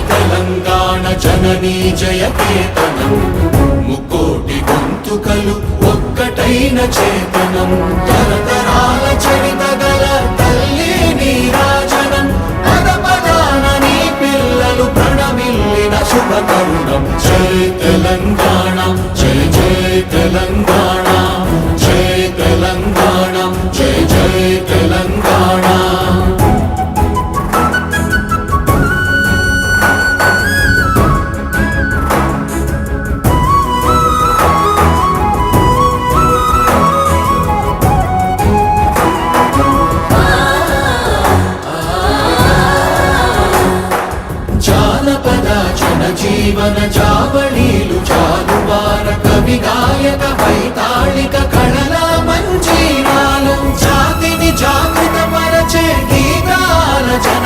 తెలంగాణ జననీ జయకేతనం ముక్కోటి గొంతుకలు ఒక్కటైన చేతనం తరతరాల చరిత గల తల్లి నీరాజనం పద పదాన నీ పిల్లలు ప్రణమిల్లిన శుభ తరుణం జై తెలంగాణ జై జై తెలంగాణ జై తెలంగాణ జై జై తెలంగాణ జానపద జనజీవన జావళీలు జాలువార కవి గాయక వైతాళిక కళల మంజీరాలు జాతిని జాగృత పరచే గీతాల జన